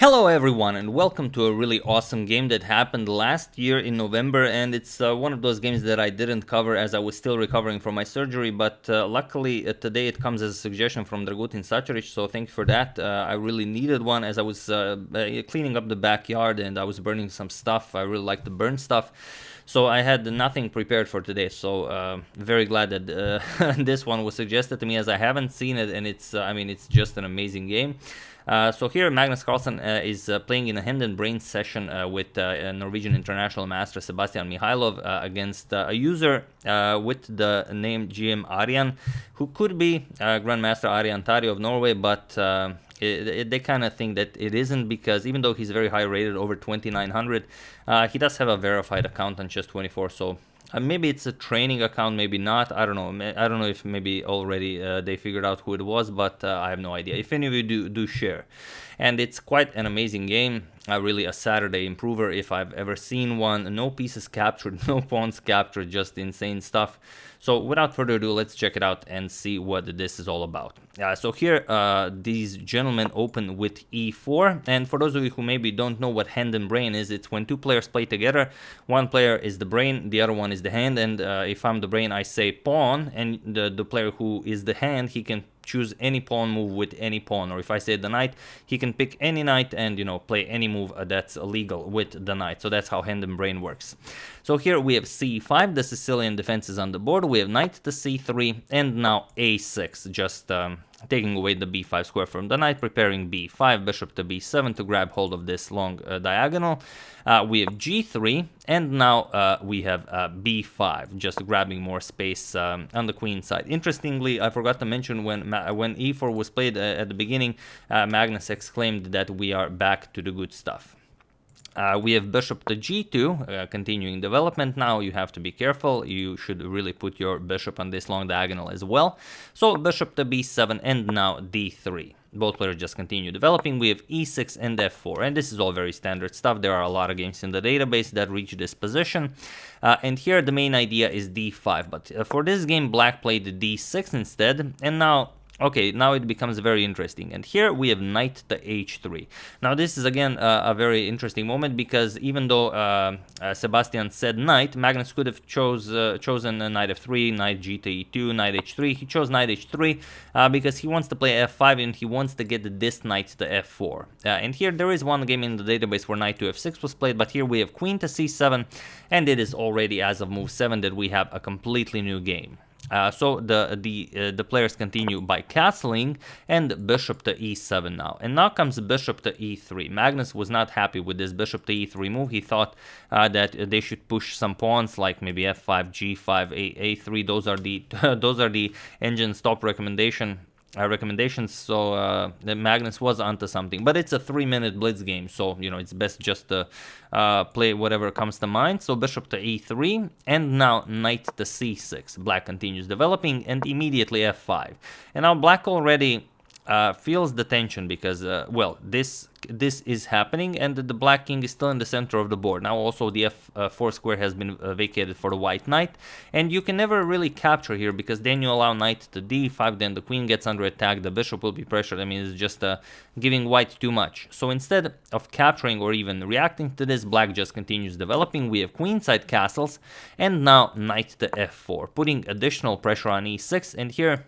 Hello everyone and welcome to a really awesome game that happened last year in November, and it's one of those games that I didn't cover as I was still recovering from my surgery, but luckily today it comes as a suggestion from Dragutin Sačarić, so thank you for that. I really needed one as I was cleaning up the backyard and I was burning some stuff. I really like to burn stuff. So I had nothing prepared for today, so very glad that this one was suggested to me, as I haven't seen it, and it's just an amazing game. So here Magnus Carlsen is playing in a hand and brain session with Norwegian international master Sebastian Mihajlov against a user with the name gmaryan, who could be Grandmaster Arian Tari of Norway, but they kind of think that it isn't, because even though he's very high rated, over 2900, he does have a verified account on Chess24, so maybe it's a training account, maybe not. I don't know. I don't know if maybe already they figured out who it was, but I have no idea. If any of you do share. And it's quite an amazing game. Really a Saturday improver if I've ever seen one. No pieces captured, no pawns captured, just insane stuff. So without further ado, let's check it out and see what this is all about. So here these gentlemen open with e4, and for those of you who maybe don't know what hand and brain is, it's when two players play together. One player is the brain, the other one is the hand, and if I'm the brain, I say pawn, and the player who is the hand, he can choose any pawn move with any pawn, or if I say the knight, he can pick any knight and play any move that's illegal with the knight. So that's how hand and brain works. So here we have c5, the Sicilian defense is on the board. We have knight to c3, and now a6, just taking away the b5 square from the knight, preparing b5, bishop to b7 to grab hold of this long diagonal. We have g3, and now we have b5, just grabbing more space on the queen side. Interestingly, I forgot to mention when e4 was played at the beginning, Magnus exclaimed that we are back to the good stuff. We have bishop to g2, continuing development. Now you have to be careful. You should really put your bishop on this long diagonal as well. So bishop to b7, and now d3. Both players just continue developing. We have e6 and f4, and this is all very standard stuff. There are a lot of games in the database that reach this position. And here the main idea is d5, but for this game black played d6 instead, and now it becomes very interesting. And here we have knight to h3. Now this is again a very interesting moment, because even though Sebastian said knight, Magnus could have chosen a knight f3, knight g to e2, knight h3. He chose knight h3 because he wants to play f5 and he wants to get this knight to f4. And here there is one game in the database where knight to f6 was played, but here we have queen to c7, and it is already as of move 7 that we have a completely new game. So the players continue by castling, and bishop to e7 now. And now comes bishop to e3. Magnus was not happy with this bishop to e3 move. He thought that they should push some pawns, like maybe f5, g5, a3. Those are the engine stop recommendations. So Magnus was onto something, but it's a 3-minute blitz game, so it's best just to play whatever comes to mind. So bishop to e3, and now knight to c6. Black continues developing, and immediately f5. And now black already feels the tension, because well, this is happening, and the black king is still in the center of the board. Now also the f4 square has been vacated for the white knight, and you can never really capture here, because then you allow knight to d5, then the queen gets under attack, the bishop will be pressured. I mean, it's just giving white too much. So instead of capturing or even reacting to this, black just continues developing. We have queenside castles, and now knight to f4, putting additional pressure on e6, and here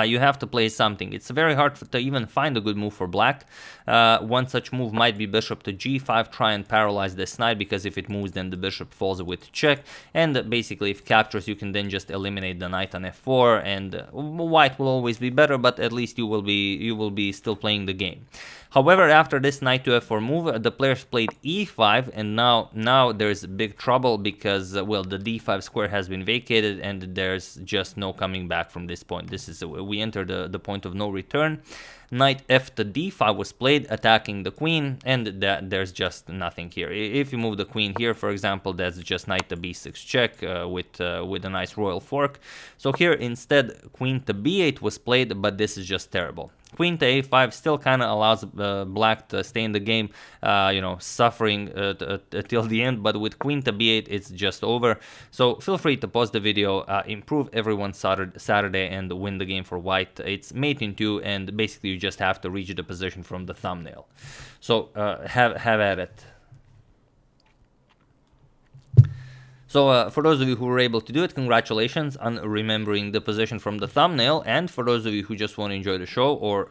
you have to play something. It's very hard to even find a good move for black. One such move might be bishop to g5, try and paralyze this knight, because if it moves, then the bishop falls with check, and basically if captures, you can then just eliminate the knight on f4, and white will always be better, but at least you will be still playing the game. However, after this knight to f4 move, the players played e5, and now there's big trouble, because well, the d5 square has been vacated, and there's just no coming back from this point. We enter the point of no return. Knight f to d5 was played, attacking the queen, and there's just nothing here. If you move the queen here, for example, that's just knight to b6 check with a nice royal fork. So here instead queen to b8 was played, but this is just terrible. Queen to a5 still kind of allows black to stay in the game, suffering till the end, but with queen to b8 it's just over. So feel free to pause the video, improve everyone's Saturday and win the game for white. It's mate in 2, and basically you just have to reach the position from the thumbnail. So have at it. So for those of you who were able to do it, congratulations on remembering the position from the thumbnail. And for those of you who just want to enjoy the show, or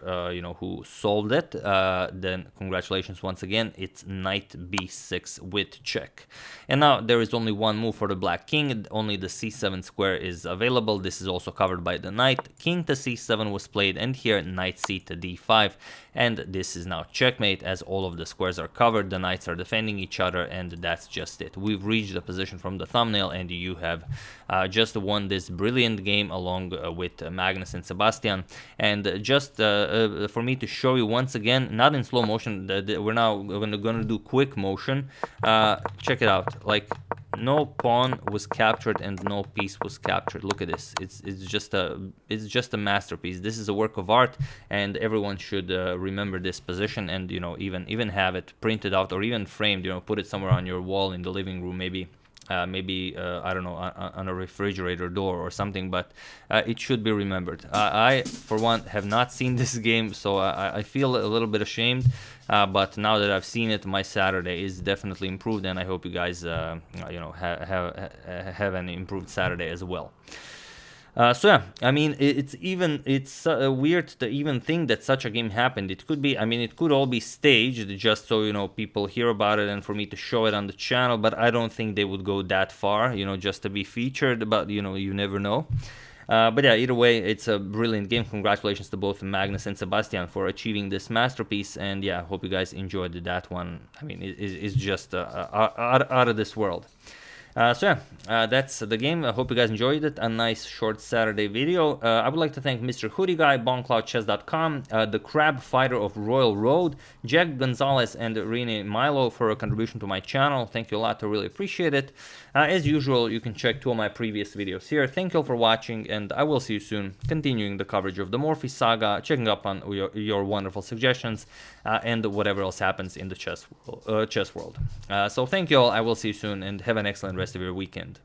who solved it, then congratulations once again. It's knight b6 with check. And now there is only one move for the black king. Only the c7 square is available. This is also covered by the knight. King to c7 was played, and here knight c to d5. And this is now checkmate, as all of the squares are covered, the knights are defending each other, and that's just it. We've reached the position from the thumbnail, and you have just won this brilliant game along with Magnus and Sebastian. And just for me to show you once again, not in slow motion, we're now going to do quick motion. Check it out. Like, no pawn was captured and no piece was captured. Look at this. It's just a masterpiece. This is a work of art, and everyone should remember this position, and even have it printed out or even framed. Put it somewhere on your wall in the living room, maybe I don't know, on a refrigerator door or something, but it should be remembered. I for one have not seen this game, so I feel a little bit ashamed, but now that I've seen it, my Saturday is definitely improved, and I hope you guys have an improved Saturday as well. So yeah, I mean, it's weird to even think that such a game happened. It could be, I mean, it could all be staged just so people hear about it and for me to show it on the channel. But I don't think they would go that far, just to be featured. But you never know. But yeah, either way, it's a brilliant game. Congratulations to both Magnus and Sebastian for achieving this masterpiece. And yeah, hope you guys enjoyed that one. I mean, it's just out of this world. So yeah, that's the game. I hope you guys enjoyed it. A nice short Saturday video. I would like to thank Mr. Hoodie Guy, BoneCloudChess.com, the Crab Fighter of Royal Road, Jack Gonzalez, and Rene Milo for a contribution to my channel. Thank you a lot. I really appreciate it. As usual, you can check 2 of my previous videos here. Thank you all for watching, and I will see you soon, continuing the coverage of the Morphy saga, checking up on your wonderful suggestions, and whatever else happens in the chess world. So thank you all. I will see you soon, and have an excellent rest of your weekend.